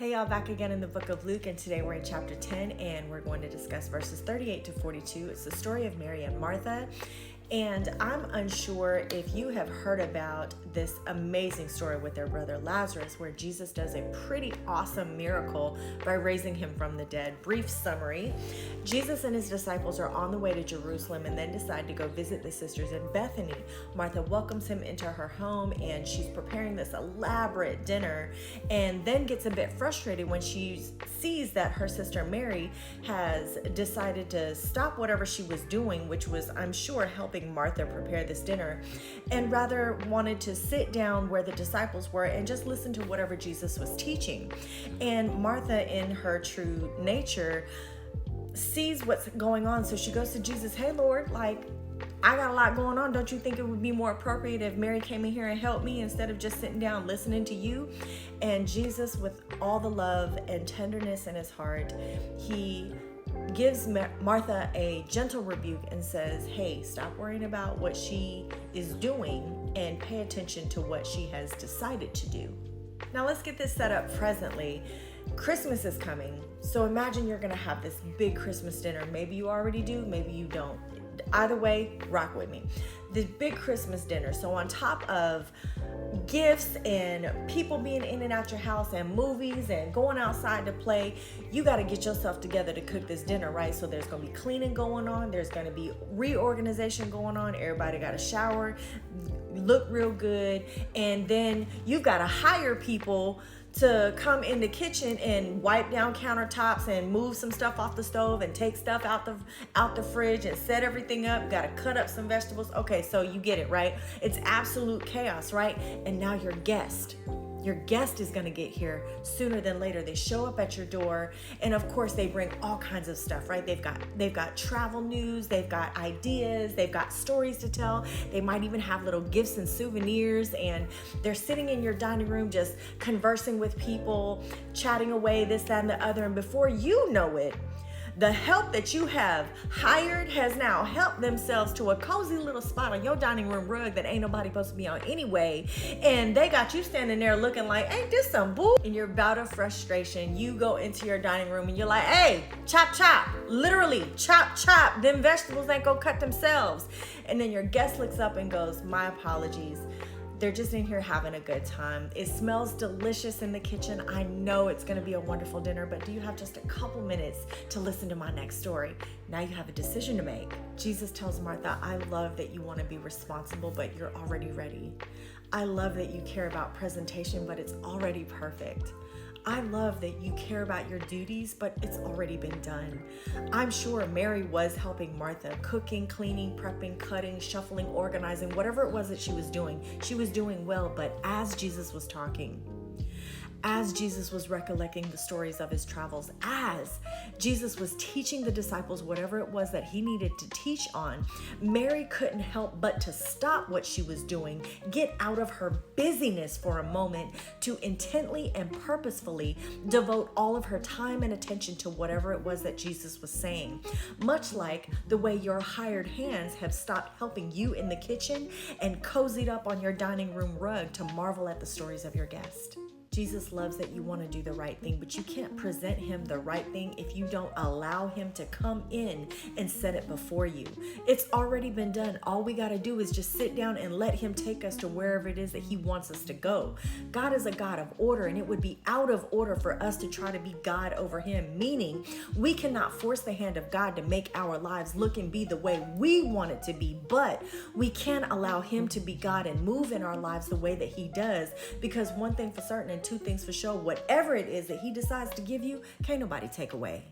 Hey y'all, back again in the book of Luke, and today we're in chapter 10 and we're going to discuss verses 38 to 42. It's the story of Mary and Martha. And I'm unsure if you have heard about this amazing story with their brother Lazarus, where Jesus does a pretty awesome miracle by raising him from the dead. Brief summary: Jesus and his disciples are on the way to Jerusalem and then decide to go visit the sisters in Bethany. Martha welcomes him into her home and she's preparing this elaborate dinner, and then gets a bit frustrated when she sees that her sister Mary has decided to stop whatever she was doing, which was, I'm sure, helping Martha prepare this dinner, and rather wanted to sit down where the disciples were and just listen to whatever Jesus was teaching. And Martha, in her true nature, sees what's going on, so she goes to Jesus, "Hey Lord, I got a lot going on. Don't you think it would be more appropriate if Mary came in here and helped me instead of just sitting down listening to you?" And Jesus, with all the love and tenderness in his heart, he gives Martha a gentle rebuke and says, "Hey, stop worrying about what she is doing and pay attention to what she has decided to do." Now let's get this set up presently. Christmas is coming, so imagine you're gonna have this big Christmas dinner. Maybe you already do, maybe you don't. Either way, rock with me. This big Christmas dinner. So on top of gifts and people being in and out your house and movies and going outside to play, you got to get yourself together to cook this dinner, right? So there's going to be cleaning going on. There's going to be reorganization going on. Everybody got to shower, look real good. And then you've got to hire people to come in the kitchen and wipe down countertops and move some stuff off the stove and take stuff out the fridge and set everything up. Got to cut up some vegetables. Okay, so you get it, right? It's absolute chaos, right? And now your guest is going to get here sooner than later. They show up at your door, and of course they bring all kinds of stuff, right? They've got travel news, they've got ideas, they've got stories to tell. They might even have little gifts and souvenirs, and they're sitting in your dining room just conversing with people, chatting away, this, that, and the other. And before you know it, the help that you have hired has now helped themselves to a cozy little spot on your dining room rug that ain't nobody supposed to be on anyway. And they got you standing there looking like, "Ain't this some bull?" In your bout of frustration, you go into your dining room and you're like, "Hey, chop, chop." Literally, chop, chop. Them vegetables ain't gonna cut themselves. And then your guest looks up and goes, "My apologies. They're just in here having a good time. It smells delicious in the kitchen. I know it's gonna be a wonderful dinner, but do you have just a couple minutes to listen to my next story?" Now you have a decision to make. Jesus tells Martha, "I love that you wanna be responsible, but you're already ready. I love that you care about presentation, but it's already perfect. I love that you care about your duties, but it's already been done." I'm sure Mary was helping Martha, cooking, cleaning, prepping, cutting, shuffling, organizing, whatever it was that she was doing well. But as Jesus was talking, as Jesus was recollecting the stories of his travels, as Jesus was teaching the disciples whatever it was that he needed to teach on, Mary couldn't help but to stop what she was doing, get out of her busyness for a moment, to intently and purposefully devote all of her time and attention to whatever it was that Jesus was saying. Much like the way your hired hands have stopped helping you in the kitchen and cozied up on your dining room rug to marvel at the stories of your guest. Jesus loves that you want to do the right thing, but you can't present him the right thing if you don't allow him to come in and set it before you. It's already been done. All we got to do is just sit down and let him take us to wherever it is that he wants us to go. God is a God of order, and it would be out of order for us to try to be God over him, meaning we cannot force the hand of God to make our lives look and be the way we want it to be, but we can allow him to be God and move in our lives the way that he does, because one thing for certain and two things for sure: whatever it is that he decides to give you, can't nobody take away.